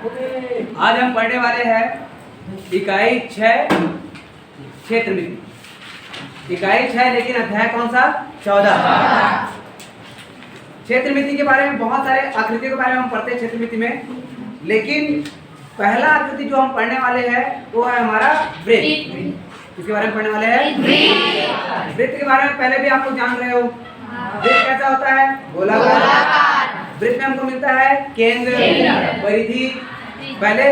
आज हम पढ़ने वाले हैं इकाई 6 क्षेत्र मिति। इकाई 6 लेकिन अध्याय कौन सा? 14। क्षेत्र मिति के बारे में बहुत सारे आकृतियों के बारे में हम पढ़ते हैं क्षेत्र मिति में, लेकिन पहला आकृति जो हम पढ़ने वाले हैं वो है हमारा वृत्त। किसके बारे में पढ़ने वाले हैं? वृत्त के बारे में पहले भी आप लोग जान रहे हो। वृत्त कैसा होता है? गोलाकार। वृत्त में हमको मिलता है केंद्र, परिधि। पहले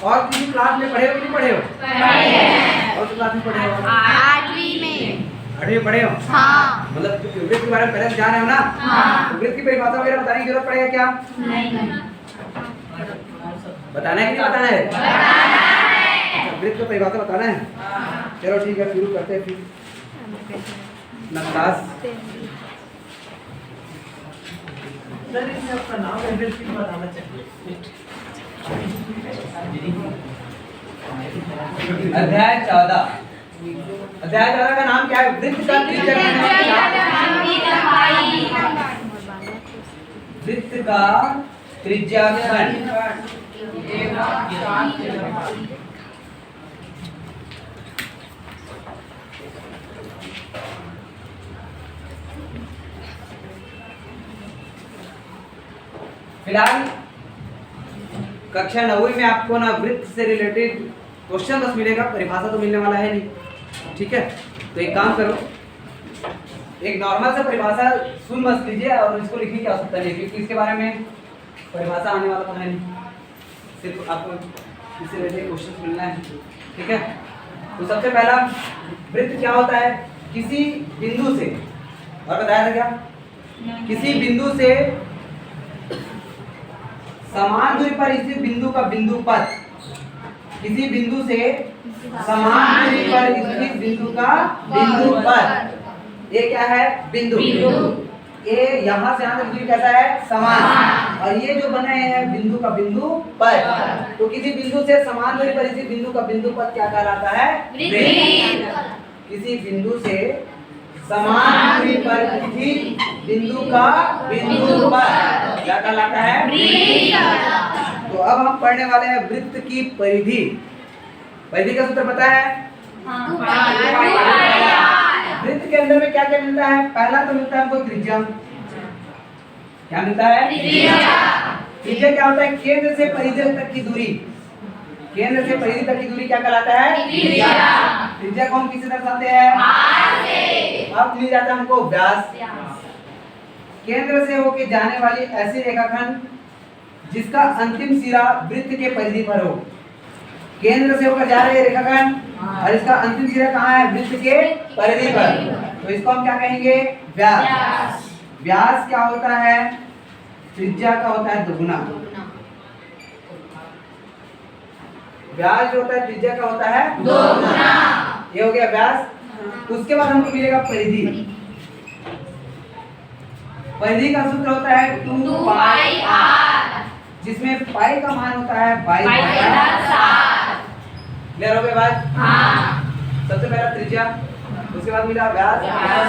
और किसी क्लास में पढ़े हो कि नहीं पढ़े हो? और किस क्लास में पढ़े हो? 8वीं में। 8वीं में पढ़े हो? हाँ। मतलब वृत्त के बारे में पहले से जान रहे हो ना? हाँ। तो वृत्त की परिभाषा वगैरह बताने की जरूरत पड़ेगा क्या? नहीं। बताना है कि नहीं बताना है? अच्छा, वृत्त की परिभाषा बताना है। चलो ठीक है, शुरू करते हैं फिर अपना क्लास। आपका नाम है वृत्त बताना चाहिए। अध्याय 14। अध्याय 14 का नाम क्या है? वृत्त का त्रिज्या वृत्त का त्रिज्याखंड। फिलहाल कक्षा 9वीं में आपको ना वृत्त से रिलेटेड क्वेश्चन बस मिलेगा, परिभाषा तो मिलने वाला है नहीं। ठीक है, तो एक काम करो, एक नॉर्मल सा परिभाषा सुन बस लीजिए और इसको लिखने की आवश्यकता नहीं, क्योंकि इसके बारे में परिभाषा आने वाला तो है नहीं, सिर्फ आपको इससे रिलेटेड क्वेश्चन मिलना है। ठीक है, तो सबसे पहला वृत्त क्या होता है? किसी बिंदु से, और बताया था क्या? किसी बिंदु से समान दूरी पर स्थित बिंदु का बिंदु पथ। किसी बिंदु से समान दूरी पर स्थित बिंदु का बिंदु पथ। ये क्या है? बिंदु। ये यहाँ से यहाँ तक दूरी कैसा है? समान। और ये जो बने हैं बिंदु का बिंदु पथ। तो किसी बिंदु से समान दूरी पर स्थित बिंदु का बिंदु पथ क्या कहलाता है? वृत्त। किसी बिंदु से समान दूरी पर स्थित बिंदु का बिंदु पथ क्या कहलाता है? वृत्त। तो अब हम पढ़ने वाले हैं वृत्त की परिधि। परिधि का सूत्र पता है? वृत्त के अंदर में क्या क्या मिलता है? पहला तो मिलता है हमको त्रिज्या। क्या मिलता है? त्रिज्या क्या होता है? केंद्र से परिधि तक की दूरी। केंद्र से परिधि तक की दूरी क्या कहलाता है? त्रिज्या को हम किससे दर्शाते हैं? अब मिल जाता है हमको व्यास। केंद्र से होके जाने वाली ऐसी रेखाखंड जिसका अंतिम सिरा वृत्त के परिधि पर हो। केंद्र से होकर जा रही है रेखाखंड और इसका अंतिम सिरा कहाँ है? वृत्त के परिधि पर। तो इसको हम क्या कहेंगे? व्यास। व्यास क्या होता है? त्रिज्या का होता है दोगुना। व्यास जो होता है त्रिज्या का होता है दोगुना। ये हो गया व्यास। उसके बाद हमको मिलेगा परिधि। परिधि का सूत्र होता है 2 पाई r, जिसमें पाई का मान होता है 22/7। क्लियर हो गया बात? हाँ। सबसे पहला त्रिज्या, उसके बाद मिला व्यास,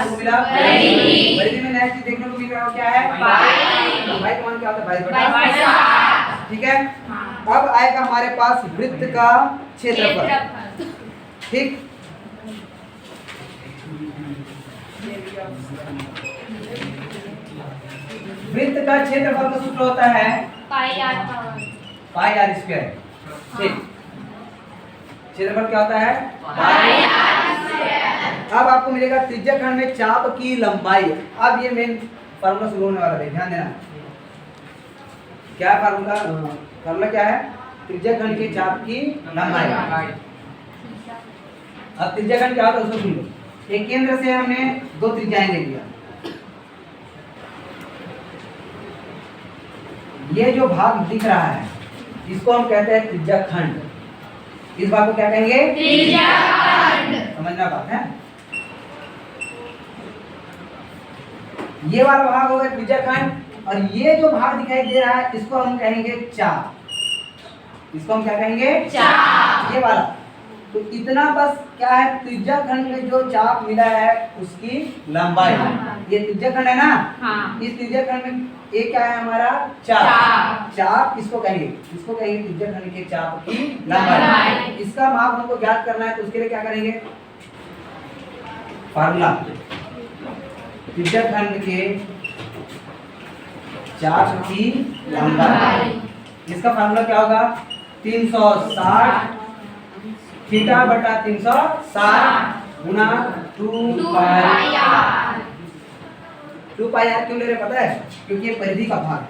उसको मिला परिधि। परिधि में नेक्स्ट देखने को मिल रहा है क्या है? पाई। पाई का मान क्या होता है? 22/7। ठीक है, अब आएगा हमारे पास वृत्त का क्षेत्रफल। ठीक, वृत्त का क्षेत्रफल का सूत्र होता है पाई आर स्क्वायर। ठीक, क्षेत्रफल क्या होता है? पाई आर स्क्वायर। अब आपको मिलेगा त्रिज्या खंड में चाप की लंबाई। अब ये मेन फार्मूला शुरू होने वाला है, ध्यान देना। क्या फार्मूला? फार्मूला क्या है? त्रिज्या खंड के चाप की लंबाई। अब त्रिज्या खंड क्या होता है उसको सुन लो। एक केंद्र से हमने 2 त्रिज्याएं ले लिया। ये जो भाग दिख रहा है इसको हम कहते हैं त्रिज्या खंड। इस भाग को क्या कहेंगे? त्रिज्या खंड। समझना बात है? ये वाला भाग होगा त्रिज्या खंड और ये जो भाग दिखाई दे रहा है इसको हम कहेंगे चाप। इसको हम क्या कहेंगे? चाप। ये वाला। तो इतना बस क्या है? त्रिज्या खंड में जो चाप मिला है उसकी लंबाई। ये त्रिज्या खंड है ना, हाँ। इस त्रिज्या खंड में ये क्या है हमारा चाप। चाप इसको कहेंगे त्रिज्या खंड के चाप की लंबाई। इसका माप हमको ज्ञात करना है, तो उसके लिए क्या करेंगे, फार्मूला त्रिज्या खंड के चाप की लंबाई, इसका फार्मूला क्या होगा, 360 थीटा बटा 360 गुना 2 पाई आर। 2 पाई आर क्यों ले रहे पता है, क्योंकि ये परिधि का भाग है।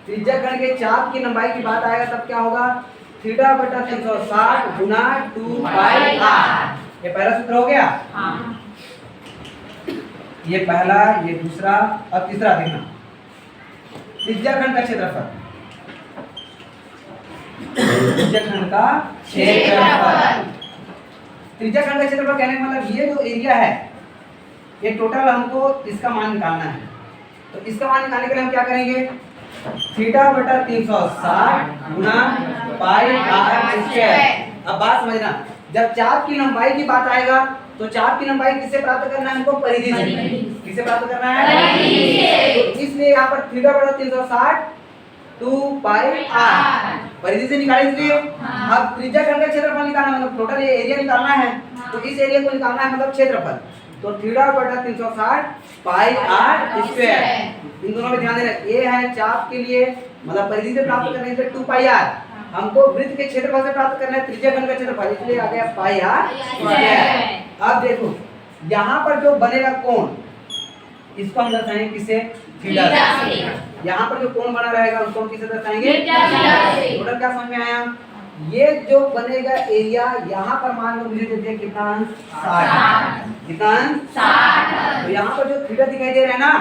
त्रिज्या खंड के चाप की लंबाई की बात आएगा तब क्या होगा, थीटा बटा 360 गुना 2 पाई आर। ये पहला सूत्र हो गया, ये पहला, ये दूसरा, अब तीसरा देखना, त्रिज्या खंड का क्षेत्रफल। त्रिज्या खंड का क्षेत्रफल, त्रिज्या खंड का क्षेत्रफल कहने का मतलब ये जो एरिया है, ये टोटल हमको इसका मान निकालना है। तो इसका मान निकालने के लिए हम क्या करेंगे, थीटा बटा 360 गुना पाई आर स्क्वायर। अब बात समझना, जब चाप की लंबाई की बात आएगा तो चाप की लंबाई किससे प्राप्त करना है हमको, परिधि से। किससे प्राप्त करना है, परिधि से। तो इसलिए यहाँ पर थीटा बटा 360 2 पाई आर परिधि से निकाले, इसलिए अब त्रिज्या खंड का क्षेत्रफल निकालना मतलब टोटल ये एरिया निकालना है, तो इस एरिया को निकालना है मतलब क्षेत्रफल। तो थीटा बटा 360 पाई आर स्क्वायर। इन दोनों में ध्यान देना, ये है चाप के लिए मतलब परिधि से प्राप्त करने के लिए 2 पाई आर, हमको वृत्त के क्षेत्रफल से प्राप्त करना है त्रिज्या खंड का क्षेत्रफल, इसलिए आ गया पाई आर स्क्वायर। अब देखो यहाँ पर जो बनेगा कोण, इसको हम दर्शाएंगे किससे, थीटा से। यहाँ पर जो कोण बना रहेगा उसको हम किससे दर्शाएंगे, टोटल क्या समझ में आया, ये जो बनेगा एरिया यहाँ पर मान लो मुझे दे दिया कितना, 60, कितना 60। तो यहाँ पर जो थीटा दिखाई दे रहा है ना,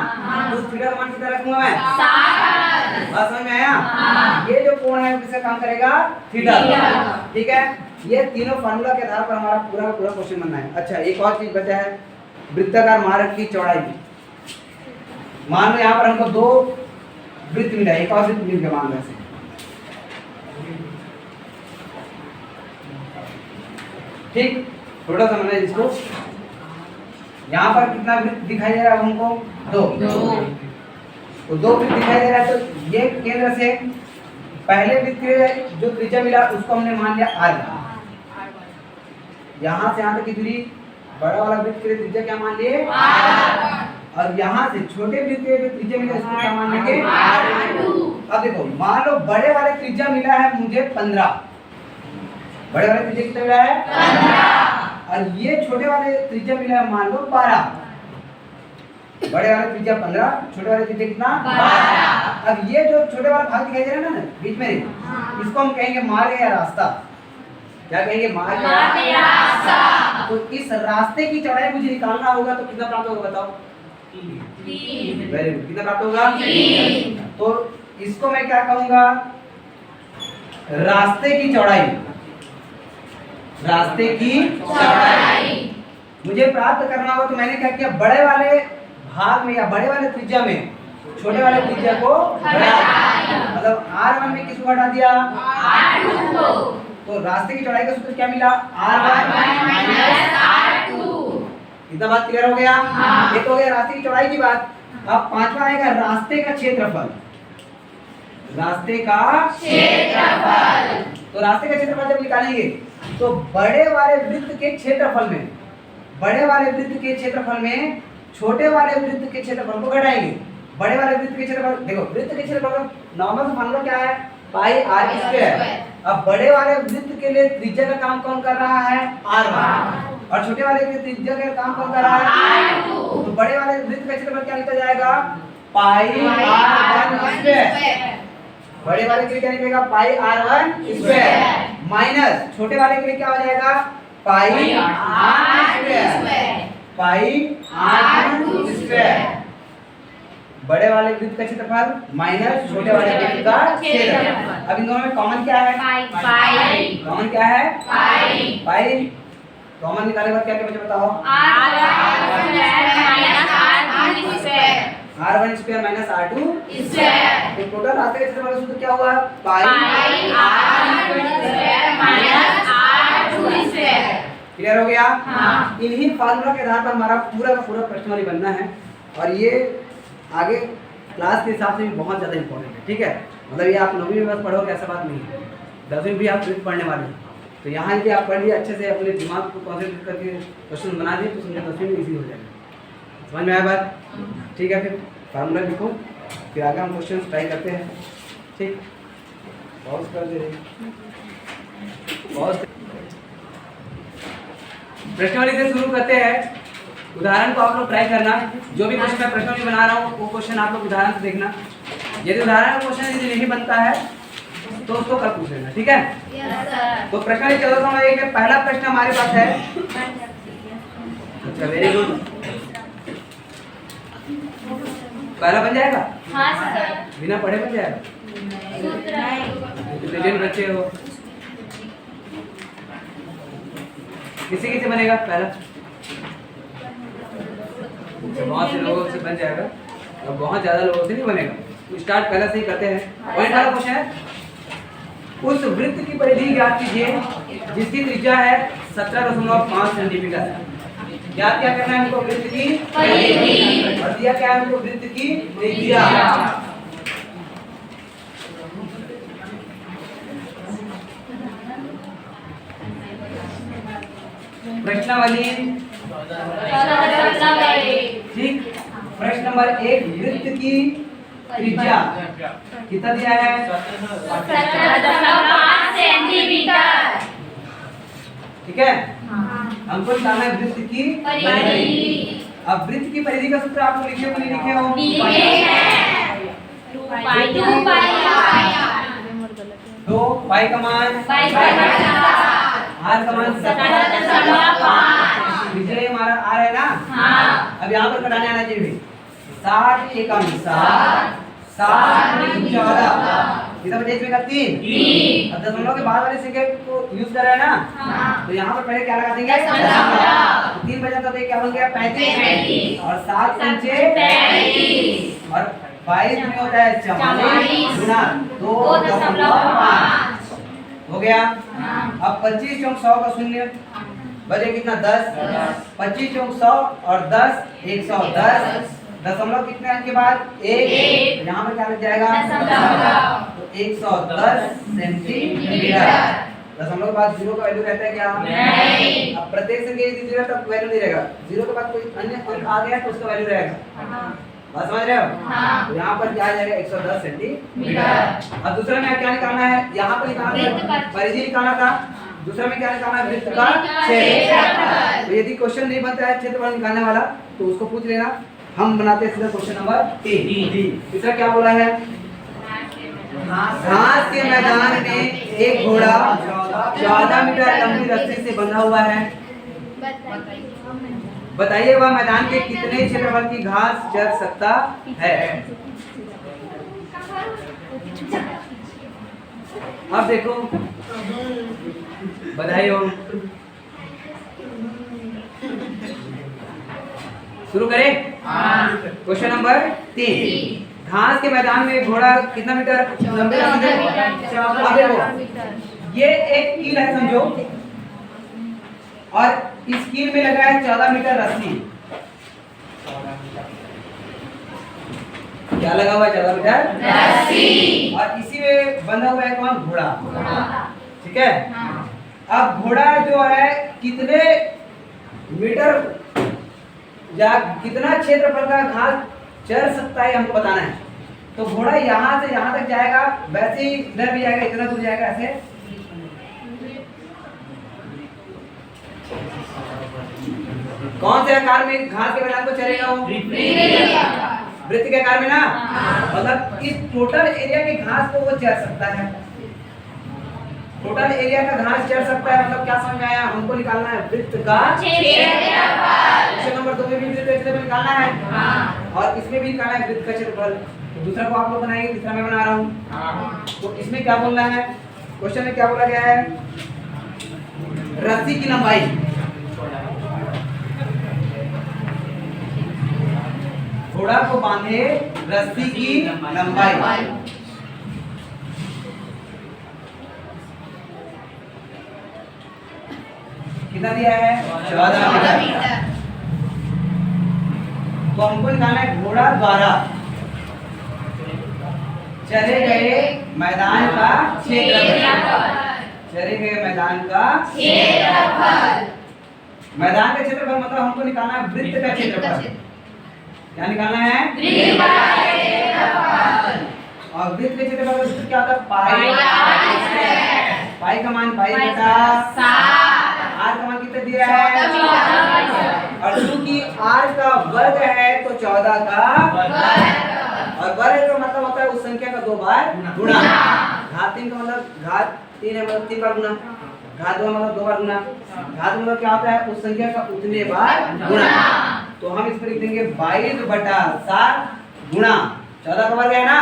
उस थीटा का मान कितना रखूंगा मैं, 60। बात समझ में आया, ये जो कोण है किसका काम करेगा, थीटा। ठीक है, ये तीनों फार्मूला के आधार पर हमारा पूरा का पूरा क्वेश्चन बनना है। अच्छा एक और चीज बचा है, वृत्ताकार मार्ग की चौड़ाई। मान लो यहाँ पर हमको 2 वृत्त मिला, एक और वृत्त मिल गया मान लो ऐसे, ठीक, थोड़ा समझना है इसको। यहाँ पर कितना वृत्त दिखाई दे रहा है हमको, 2। तो 2 वृत्त दिखाई दे रहा है, तो ये केंद्र से पहले वृत्त के जो त्रिज्या मिला उसको हमने मान लिया r। यहाँ से यहाँ तक की दूरी, बड़ा वाला वृत्त के त्रिज्या क्या मान लिए, r। और यहाँ से छोटे वृत्त के जो त्रिज्या मिला उसको क्या मान लेंगे, r2। अब देखो मान लो बड़े वाले त्रिज्या मिला है मुझे 15, बड़े वाले त्रिज्या कितना मिला है, 15। और ये छोटे वाले त्रिज्या मिला है मान लो 12। बड़े वाले त्रिज्या 15, छोटे वाले त्रिज्या कितना, 12। अब ये जो छोटे वाला भाग दिखाई दे रहा है ना बीच में, इसको हम कहेंगे मार्ग या रास्ता। क्या कहेंगे, मार्ग या रास्ता। तो इस रास्ते की चौड़ाई मुझे निकालना होगा, तो कितना प्राप्त होगा बताओ, 3। वेरी गुड, कितना प्राप्त होगा, 3। तो इसको मैं क्या कहूंगा, रास्ते की चौड़ाई। रास्ते की चौड़ाई मुझे प्राप्त करना होगा, तो मैंने क्या किया, बड़े वाले भाग में या बड़े वाले त्रिज्या में छोटे वाले त्रिज्या को हटा दिया, मतलब r1 में किसको हटा दिया, r2 को। तो रास्ते की चौड़ाई का सूत्र क्या मिला, r1 माइनस r2। इतना बात क्लियर हो गया। ये तो हो गया रास्ते की चौड़ाई की बात। अब पांचवा आएगा रास्ते का क्षेत्रफल। रास्ते का क्षेत्रफल, तो रास्ते का क्षेत्रफल जब निकालेंगे तो बड़े वाले वृत्त के क्षेत्रफल में, बड़े वाले वृत्त के क्षेत्रफल में छोटे वाले वृत्त के क्षेत्रफल को घटाएंगे। बड़े वाले वृत्त के क्षेत्रफल, देखो वृत्त के क्षेत्रफल का नॉर्मल फार्मूला क्या है, पाई आर स्क्वायर। अब बड़े वाले वृत्त के लिए त्रिज्या का काम कौन कर रहा है, r1, और छोटे वाले के लिए त्रिज्या का काम कौन कर रहा है, r2। तो बड़े वाले वृत्त का क्षेत्रफल क्या निकल जाएगा, पाई r1 स्क्वायर। बड़े वाले के लिए क्या निकलेगा, पाई r1 स्क्वायर माइनस छोटे वाले के लिए क्या हो जाएगा, पाई r2 स्क्वायर, पाई r2 स्क्वायर। बड़े वाले वृत्त का क्षेत्रफल माइनस छोटे वाले वृत्त का क्षेत्रफल। अब इन दोनों में कॉमन क्या है, पाई। कॉमन क्या है, पाई। पाई कॉमन निकालने के बाद क्या क्या बचे बताओ, r1 square minus r2 square. तो टोटल रास्ते का क्षेत्रफल का सूत्र क्या हुआ, पाई r1 square minus r2 square. Clear हो गया? हाँ। इन्हीं फार्मूला के आधार पर हमारा पूरा का पूरा प्रश्नावली बनना है और ये आगे क्लास के हिसाब से भी बहुत ज़्यादा इंपॉर्टेंट है। ठीक है, मतलब ये आप 9वीं में बस पढ़ोगे ऐसा बात नहीं है, 10वीं भी आप गणित पढ़ने वाले हैं। तो यहाँ यदि आप पढ़ लिए अच्छे से, अपने दिमाग को कॉन्सेंट्रेट करके क्वेश्चन बना दिए तो समझो 10वीं में इजी हो जाएगा। समझ में आया बात? ठीक है, फिर फार्मूला लिखो, फिर आगे हम क्वेश्चन ट्राई करते हैं। ठीक, पॉज कर दे रही, पॉज। प्रश्नावली से शुरू करते हैं। उदाहरण को आप लोग ट्राई करना, जो भी क्वेश्चन मैं प्रश्नावली बना रहा हूँ वो क्वेश्चन आप लोग उदाहरण से देखना। यदि उदाहरण का क्वेश्चन यदि नहीं बनता है तो उसको कल पूछ लेना। ठीक है? तो प्रश्नावली 14 में पहला प्रश्न हमारे पास है। अच्छा, वेरी गुड। पहला बन जाएगा? हाँ सर। बिना पढ़े बन जाएगा? इंटेलिजेंट बच्चे हो। किसी किसी बनेगा पहला? बहुत से लोगों से बन जाएगा और बहुत ज्यादा लोगों से नहीं बनेगा। तो स्टार्ट पहले से ही करते हैं। पॉइंट वाला क्वेश्चन है, उस वृत्त की परिधि ज्ञात कीजिए जिसकी त्रिज्या है 17.5 सेंटीमीटर। ज्ञात क्या करना है हमको? वृत्त की परिधि। और दिया क्या है हमको? वृत्त की त्रिज्या। प्रश्नावली ठीक। प्रश्न नंबर 1, वृत्त की त्रिज्या कितना दिया है? 17.5 सेंटीमीटर। ठीक है, हमको निकालना है वृत्त की परिधि। अब वृत्त की परिधि का सूत्र आप लोग लिखे हो नहीं लिखे हो? तो पाई का मान, आर का मान 17.5। विजय हमारा आर है ना? हाँ। अब यहाँ पर कटाने आना चाहिए। 60 एकम 60, 60 14 कितना बचे इसमें का? 3। अब दशमलव के बाद वाले सिक्के को यूज कर रहे हैं ना? हाँ। तो यहाँ पर पहले क्या लगा देंगे? दशमलव। 3 बचा तो क्या बन गया? 35 और 7 पंचे 35 और 22 में होता है 44 गुना 2.5 हो गया। अब 25 चौक 100 का शून्य बचे कितना? 10। 25 चौक 100 और 10 110। दशमलव कितने अंक के बाद? 1। यहाँ पर क्या लग जाएगा? तो 110 सेंटीमीटर। दशमलव के बाद 0 का वैल्यू रहता है क्या? नहीं। अब प्रत्येक संख्या यदि 0 तब वैल्यू नहीं रहेगा। 0 के बाद कोई अन्य अंक आ गया तो उसका वैल्यू रहेगा। बात समझ रहे हो? हाँ। तो यहाँ पर क्या आ जाएगा? 110 सेंटीमीटर। अब दूसरा में क्या निकालना है? यहाँ पर निकालना है परिधि निकालना था। दूसरा में क्या निकालना है? वृत्त का क्षेत्रफल। तो यदि क्वेश्चन नहीं बनता है क्षेत्रफल निकालने वाला तो उसको पूछ लेना। हम बनाते हैं सीधा क्वेश्चन नंबर 3। तीसरा क्या बोला है? घास के मैदान में एक घोड़ा 14 मीटर लंबी रस्सी से बंधा हुआ है। बताइए वह मैदान के कितने क्षेत्रफल की घास चर सकता है? अब देखो, बधाई हो। शुरू करें? Question number 3। घास के मैदान में घोड़ा कितना मीटर लंबी रस्सी से? अब देखो, ये एक कील है समझो, और इस कील में लगा है 14 मीटर रस्सी। क्या लगा हुआ है? 14 मीटर रस्सी। और इसी में बंधा हुआ है कौन? घोड़ा। ठीक है। अब घोड़ा जो है कितने मीटर या कितना क्षेत्रफल का घास चर सकता है हमको बताना है। तो घोड़ा यहाँ से यहाँ तक जाएगा, वैसे ही इधर भी जाएगा, इतना दूर जाएगा ऐसे। कौन से आकार में घास के मैदान को चलेगा वो? वृत्त के आकार में ना? मतलब इस टोटल एरिया के घास को वो चर सकता है। टोटल एरिया का घास चर सकता है मतलब क्या समझ में आया? हमको निकालना है वृत्त का क्षेत्रफल। क्वेश्चन नंबर 2 में भी वृत्त का क्षेत्रफल निकालना है और इसमें भी निकालना है वृत्त का क्षेत्रफल। तो दूसरा को आप लोग बनाएंगे, तीसरा मैं बना रहा हूँ। तो इसमें क्या बोलना है? क्वेश्चन में क्या बोला गया है? रस्सी की लंबाई। घोड़ा को बांधे रस्सी की लंबाई। कितना दिया है 14 मीटर। तो हमको निकालना है घोड़ा द्वारा चले गए मैदान का क्षेत्रफल। चले गए मैदान का क्षेत्रफल। मैदान का क्षेत्रफल मतलब हमको निकालना है वृत्त का क्षेत्रफल। क्या निकालना है? वृत्त का क्षेत्रफल। और वृत्त के क्षेत्रफल का सूत्र क्या होता है? पाई। पाई का मान पाई बटा 7। आर का मान कितना दिया है? 14। और चूंकि आर का वर्ग है तो 14 का और वर्ग का मतलब होता है उस संख्या का 2 बार गुणा। घात 3 का मतलब घात 3 है मतलब 3 बार गुणा। घात 2 मतलब 2 बार गुणा। घात मतलब क्या होता है? उस संख्या का उतने बार गुणा। तो हम इस पर लिख देंगे 22 बटा 7 गुणा 14 का वर्ग है ना,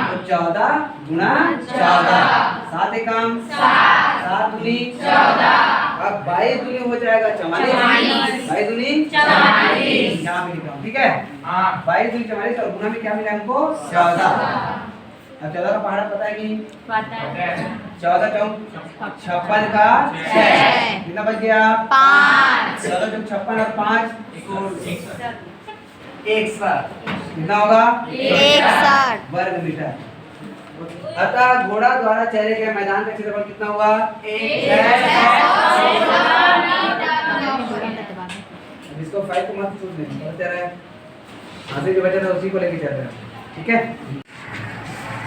तो 14 गुणा 14 7 एकम 7 दूनी 14। अब 22 दूनी हो जाएगा 44। 22 दूनी 44 यहाँ पे लिखा हूँ, ठीक है। 22 दूनी 44 और गुणा में क्या मिला हमको 14। अब 14 का पहाड़ा पता है कि नहीं? पता है। 14 चौक 56 का 6 कितना बच गया? 5। 14 चौक 56 और 5 61 कितना होगा? 61 वर्ग मीटर। अतः घोड़ा द्वारा चले गए मैदान का क्षेत्रफल कितना हुआ? 1 इसको 5 को मत सोच देना, बहुत रहा है आगे जो बचा था उसी को लेके चल रहे हैं, ठीक है।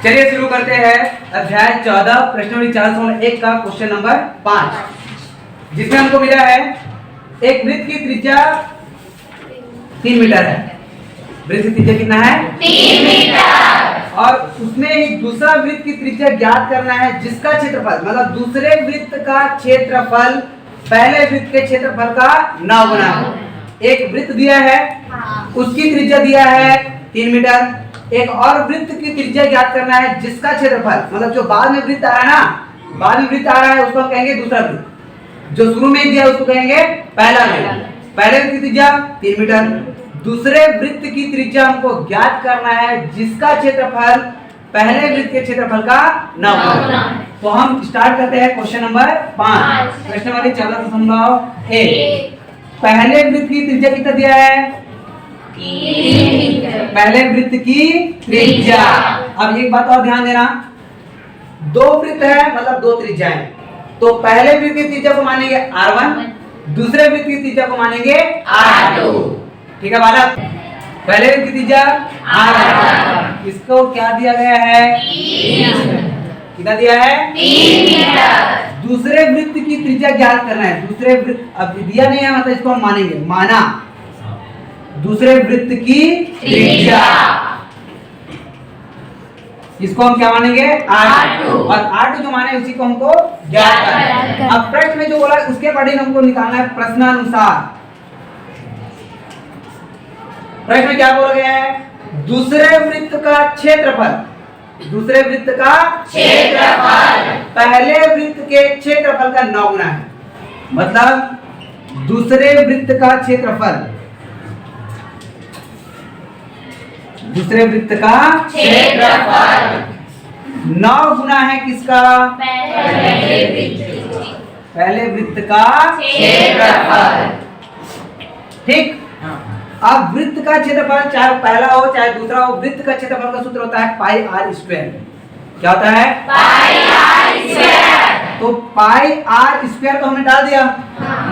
चलिए शुरू करते हैं अध्याय 14 प्रश्न नंबर 401 का क्वेश्चन नंबर 5, जिसमें हमको मिला है एक वृत्त की त्रिज्या 3 मीटर है। वृत्त की त्रिज्या कितना है? 3 मीटर। और उसमें एक दूसरा वृत्त की त्रिज्या ज्ञात करना है जिसका क्षेत्रफल मतलब दूसरे वृत्त का क्षेत्रफल पहले वृत्त के क्षेत्रफल का 9 गुना है। एक वृत्त दिया है, उसकी त्रिज्या दिया है 3 मीटर। एक और वृत्त की त्रिज्या ज्ञात करना है जिसका क्षेत्रफल मतलब जो बाद में वृत्त आ रहा है ना, बाद में वृत्त आ रहा है उसको हम कहेंगे दूसरा वृत्त। जो शुरू में दिया उसको कहेंगे पहला वृत्त। पहले वृत्त की त्रिज्या 3 मीटर, दूसरे वृत्त की त्रिज्या हमको ज्ञात करना है जिसका क्षेत्रफल पहले वृत्त के क्षेत्रफल का 9 गुना। तो हम स्टार्ट करते हैं क्वेश्चन नंबर 5। प्रश्न नंबर 14.1 पहले वृत्त की त्रिज्या कितना दिया है? 3 मीटर। पहले वृत्त की त्रिज्या। अब एक बात और ध्यान देना, 2 वृत्त है मतलब 2 त्रिज्याएं। तो पहले वृत्त की त्रिज्या को मानेंगे R1, दूसरे वृत्त की त्रिज्या को मानेंगे R2, ठीक है बालक। पहले वृत्त की त्रिज्या R1, इसको क्या दिया गया है? 3। कितना दिया है? 3 मीटर। दूसरे वृत्त की त्रिज्या ज्ञात करना है। दूसरे वृत्त अब दिया नहीं है मतलब इसको हम मानेंगे, माना दूसरे वृत्त की त्रिज्या, इसको हम क्या मानेंगे? R2। और R2 जो माने उसी को हमको ज्ञात करना है। अब प्रश्न में जो बोला है उसके अकॉर्डिंग हमको निकालना है प्रश्नानुसार। प्रश्न में क्या बोला गया है? दूसरे वृत्त का क्षेत्रफल, दूसरे वृत्त का क्षेत्रफल पहले वृत्त के क्षेत्रफल का 9 गुना है। मतलब दूसरे वृत्त का क्षेत्रफल दूसरे वृत्त का क्षेत्रफल 9 गुना है किसका? पहले वृत्त का क्षेत्रफल, ठीक। अब वृत्त का क्षेत्रफल चाहे पहला हो चाहे दूसरा हो, वृत्त का क्षेत्रफल का सूत्र होता है पाई आर स्क्वायर। क्या होता है? पाई आर स्क्वायर। तो पाई आर स्क्वायर को हमने डाल दिया,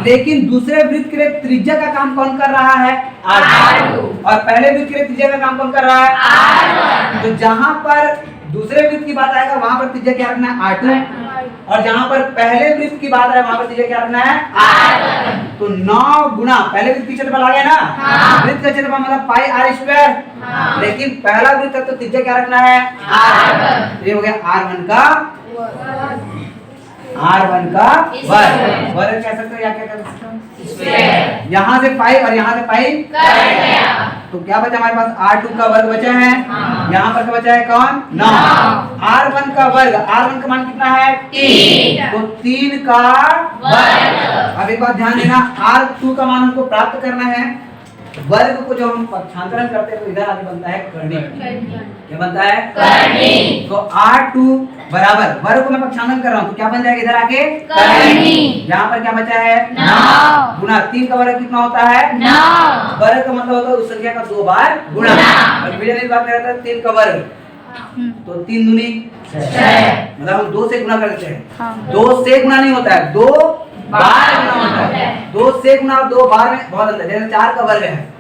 लेकिन दूसरे वृत्त के लिए त्रिज्या का काम कौन कर रहा है? R2। और पहले वृत्त के लिए त्रिज्या का काम कौन कर रहा है? R1। तो जहां पर दूसरे वृत्त की बात आएगा वहां पर त्रिज्या क्या रखना है? R2। और जहां पर पहले वृत्त की बात आए वहां पर त्रिज्या क्या रखना है? R1। तो 9 गुना पहले वृत्त की क्षेत्रफल आ गया ना, वृत्त का क्षेत्रफल मतलब पाई आर स्क्वायर, लेकिन पहला वृत्त है तो त्रिज्या क्या रखना है? R1। ये हो गया R1 का वर्ग। वर्ग कह सकते हो या क्या कह सकते हो? यहाँ से पाई और यहाँ से पाई कर गया। तो क्या बचा हमारे पास? R2 का वर्ग बचा है। यहाँ पर क्या बचा है? कौन? 9। R1 का वर्ग, R1 का मान कितना है? 3। तो 3 का वर्ग। अब एक बात ध्यान देना, R2 का मान हमको प्राप्त करना है वर्ग को जब हम पक्षांतरण करते हैं तो इधर आगे बनता है कर्णी। क्या बनता है? कर्णी। तो R2 बराबर वर्ग को मैं पक्षांतरण कर रहा हूँ तो क्या बन जाएगा इधर आके? कर्णी। यहाँ पर क्या बचा है? 9 गुना 3 का वर्ग कितना होता है? 9 वर्ग का मतलब होता है उस संख्या का 2 बार गुणा। और बीजगणित बात कर रहा था 3 का वर्ग तो 3 दूनी 6 मतलब हम 2 से गुना करते हैं। 2 से गुना नहीं होता है, 2 बार गुना होता है। 2 से गुना और 2 बार में बहुत अंतर है। जैसे 4 का वर्ग है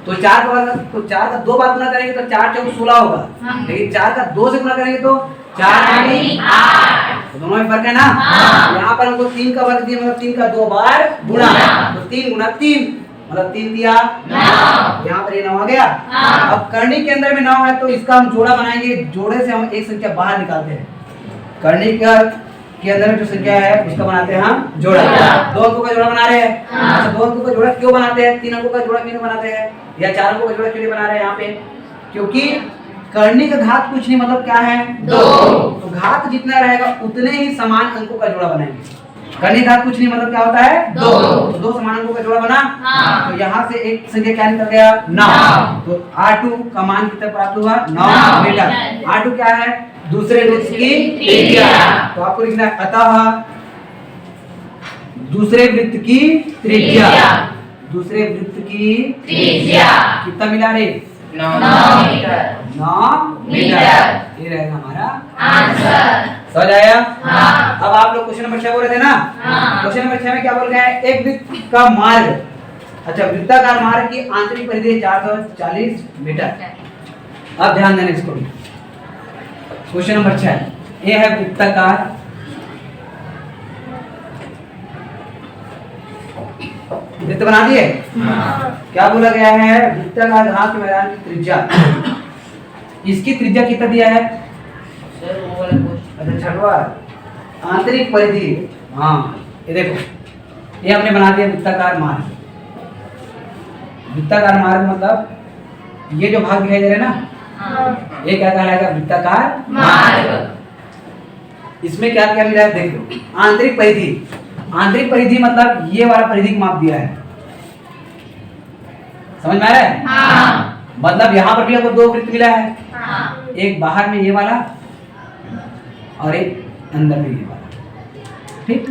तो 4 का वर्ग तो 4 का 2 बार गुना करेंगे तो 4 चौक 16 होगा। लेकिन 4 का 2 से गुना करेंगे तो 4 दूनी 8। तो दोनों में फर्क है ना। यहाँ पर हमको 3 का वर्ग दिया मतलब 3 का 2 बार गुणा तो 3 गुना 3 मतलब 3 दिया 9। यहाँ पर ये 9 आ गया। अब कर्णी के अंदर में 9 है तो इसका हम जोड़ा बनाएंगे। जोड़े से हम एक संख्या बाहर निकालते हैं। कर्णी के अंदर में जो संख्या है उसका बनाते हैं हम जोड़ा। 2 अंकों का जोड़ा बना रहे हैं। अच्छा 2 अंकों का जोड़ा क्यों बनाते हैं? 3 अंकों का जोड़ा क्यों बनाते हैं या 4 अंकों का जोड़ा क्यों नहीं बना रहे हैं यहाँ पे? क्योंकि कर्णी का घात कुछ नहीं मतलब क्या है? 2। तो घात जितना रहेगा उतने ही समान अंकों का जोड़ा बनाएंगे। कर्णी घात कुछ नहीं मतलब क्या होता है? 2। तो 2 समान अंकों का जोड़ा बना। तो यहाँ से एक संख्या क्या निकल गया? 9। तो R2 का मान कितना प्राप्त हुआ? 9 मीटर। R2 क्या है? दूसरे वृत्त की त्रिज्या। तो आपको लिखना है अतः दूसरे वृत्त की त्रिज्या। दूसरे वृत्त की त्रिज्या कितना मिला रे? 9 मीटर। 9 मीटर। ये रहेगा हमारा आंसर। समझ आया? हाँ। अब आप लोग क्वेश्चन नंबर 6 बोल रहे थे ना। क्वेश्चन नंबर 6 में क्या बोल गया है? एक वृत्त का मार्ग, अच्छा वृत्ताकार मार्ग की आंतरिक परिधि 440 मीटर। अब ध्यान देना इसको भी। क्वेश्चन नंबर 6 ये है वृत्ताकार वृत्त बना दिए। क्या बोला गया है? वृत्ताकार घात के मैदान की त्रिज्या। इसकी त्रिज्या कितना दिया है? अच्छा छठवा आंतरिक परिधि। हाँ ये देखो ये हमने बना दिया वृत्ताकार मार्ग। वृत्ताकार मार्ग मतलब ये जो भाग दिखाई दे रहा है ना ये क्या कहलाएगा? वृत्ताकार मार्ग। इसमें क्या क्या मिला है देख लो। आंतरिक परिधि। आंतरिक परिधि मतलब ये वाला परिधि का माप दिया है। समझ में आ रहा है? मतलब यहाँ पर भी हमको 2 वृत्त मिला है। एक बाहर में ये वाला और एक अंदर में ये वाला। ठीक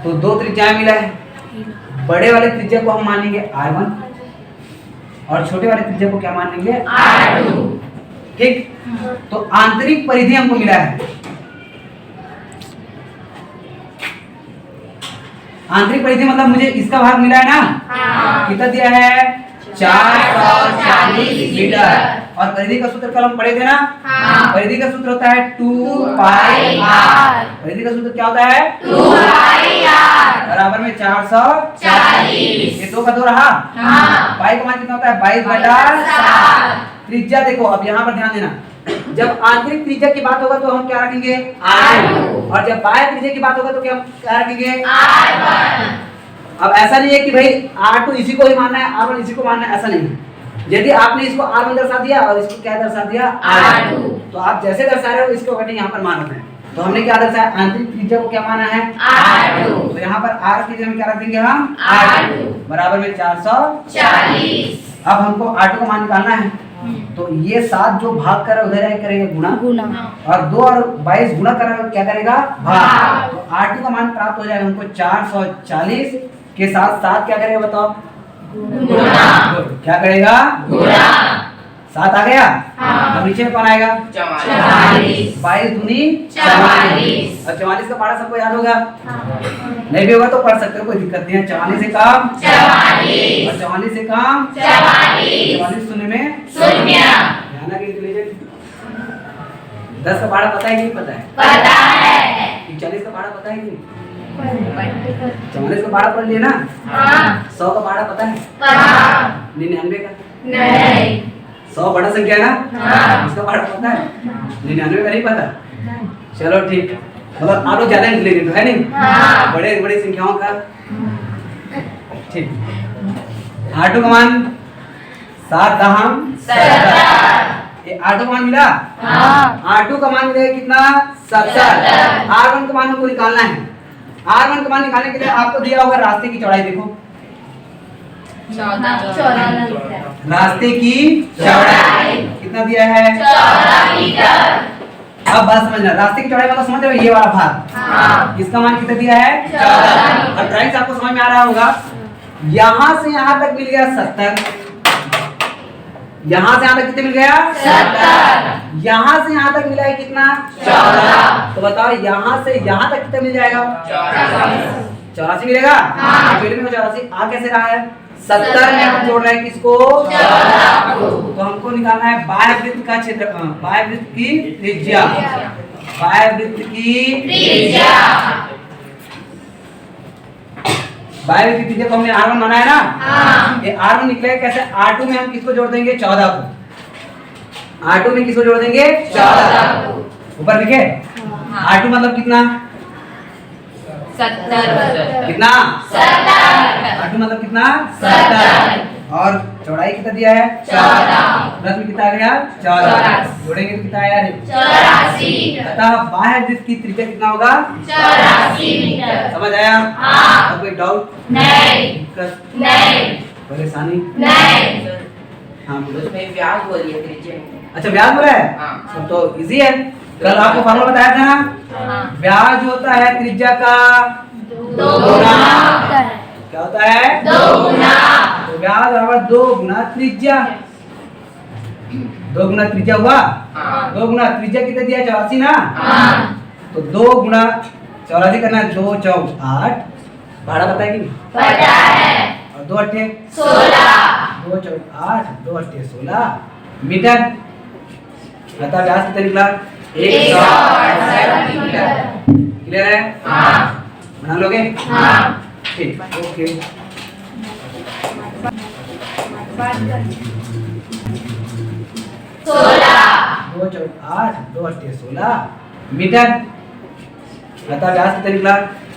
तो 2 त्रिज्याएं मिला है। बड़े वाले त्रिज्या को हम मानेंगे R1 और छोटे वाले त्रिज्या को क्या मानेंगे? R2। ठीक तो आंतरिक परिधि हमको मिला है। आंतरिक परिधि मतलब मुझे इसका भाग मिला है ना। कितना दिया है? 440 मीटर। और परिधि का सूत्र कल हम पढ़े थे ना। परिधि का सूत्र होता है 2 पाई r। परिधि का सूत्र क्या होता है? 2 पाई r बराबर में 440। ये 2 का 2 रहा। पाई का मान कितना होता है? 22/7। त्रिज्या देखो अब यहाँ पर ध्यान देना। जब आंतरिक त्रिज्या की बात होगा तो हम क्या रखेंगे? R2। और जब बाह्य त्रिज्या की बात होगा तो क्या रखेंगे? R1। अब ऐसा नहीं है कि भाई R2 इसी को ही मानना है R1 इसी को मानना है, ऐसा नहीं है। यदि आपने इसको R1 दर्शा दिया और इसको क्या दर्शा दिया? R2 तो आप जैसे दर्शा रहे हो इसको कटिंग यहाँ पर मानना है। तो हमने क्या दर्शाया? आंतरिक त्रिज्या को क्या माना है? R2। तो यहाँ पर R की जगह में क्या रख देंगे हम? R2 बराबर में 440। अब हमको R2 का मान निकालना है। तो ये 7 जो भाग कर उधर आए करेगा गुणा और 2 और 22 गुणा करेगा क्या करेगा? भाग। तो R2 का मान प्राप्त हो जाएगा हमको 440 के साथ 7 क्या करेगा बताओ? क्या करेगा? 7 आ गया। अब नीचे में कौन आएगा? 22 दूनी 44। और 44 का पारा सबको याद होगा? नहीं भी होगा तो पढ़ सकते हो, कोई दिक्कत नहीं है। 44 से कम 44 और 44 से कम 44 शून्य में शून्य। ध्यान रखिए इंटेलिजेंट। 10 का पारा पता है कि नहीं पता है? पता है। 40 का पारा पता है कि नहीं? 44 का पारा पढ़ लिया ना। 100 का पारा पता है? 99 का नहीं। 100 बड़ा संख्या है ना। इसका पारा पता है? 99 का नहीं पता। चलो ठीक, मतलब आप लोग ज्यादा इंटेलिजेंट हो है नहीं? बड़े बड़ी संख्याओं का ठीक। R2 का मान 7 दहम 70। ये R2 का मान मिला। R2 का मान मिलेगा कितना? 70। R1 का मान हमको निकालना है। R1 का मान निकालने के लिए आपको दिया होगा रास्ते की चौड़ाई। देखो 14 रास्ते की चौड़ाई कितना दिया है? 14 मीटर। अब बात समझना, रास्ते की चौड़ाई मतलब समझ रहे हो, ये वाला भाग, हाँ। इसका मान कितना दिया है? 14। अब ड्राइंग से आपको समझ में आ रहा होगा, यहाँ से यहाँ तक मिल गया 70, यहाँ से यहाँ तक कितने मिल गया? 70। यहाँ से यहाँ तक मिला है कितना? 14। तो बताओ यहाँ से यहाँ तक कितना मिल जाएगा? 84 मिलेगा। हाँ। पहले में 84 आ कैसे रहा है? 70 में हम जोड़ रहे हैं किसको? 14 को। तो हमको निकालना है बाह्यवृत्त का क्षेत्र, बाह्यवृत्त की त्रिज्या, बाह्यवृत्त की त्रिज्या। बाह्यवृत्त की त्रिज्या को हमने R1 माना है ना? हाँ। ये R1 निकलेगा कैसे? R2 में हम किसको जोड़ देंगे? 14 को। R2 में किसको जोड़ देंगे? 14 को। ऊपर लिखे R2 मतलब कितना? 70। कितना? 70। R2 मतलब कितना? 70। और चौड़ाई कितना दिया है? 14। प्लस में कितना आ गया? 14। जोड़ेंगे तो कितना आया? 84। अतः बाह्यवृत्त की त्रिज्या कितना होगा? 84 मीटर। समझ आया? हाँ। अब कोई डाउट, नहीं। दिक्कत, नहीं। परेशानी? नहीं। हाँ बोलो। उसमें व्यास बोलिए त्रिज्या में। अच्छा व्यास बोला है? हाँ। सब तो इजी है, कल आपको फॉर्मूला बताया था ना, हाँ। व्यास जो होता है त्रिज्या का 2 गुना। क्या होता है? 2 गुना। तो व्यास बराबर 2 गुना त्रिज्या, 2 गुना त्रिज्या हुआ। हाँ। 2 गुना त्रिज्या कितना दिया? 84 ना? हाँ। तो 2 गुना 84 करना है, 2 चौक 8, भाड़ा बताया कि नहीं? पता है। और 2 अट्ठे 16। 2 चौक 8, 2 अट्ठे 16 मीटर। अतः व्यास कितना निकला? 168 मीटर। क्लियर है? हाँ। बना लोगे? हाँ। ठीक, ओके। 16। 2 चौक 8, 2 अट्ठे 16 मीटर। अतः व्यास कितना निकला?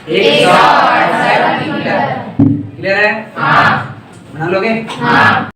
168 मीटर। क्लियर है? हाँ। बना लोगे? हाँ।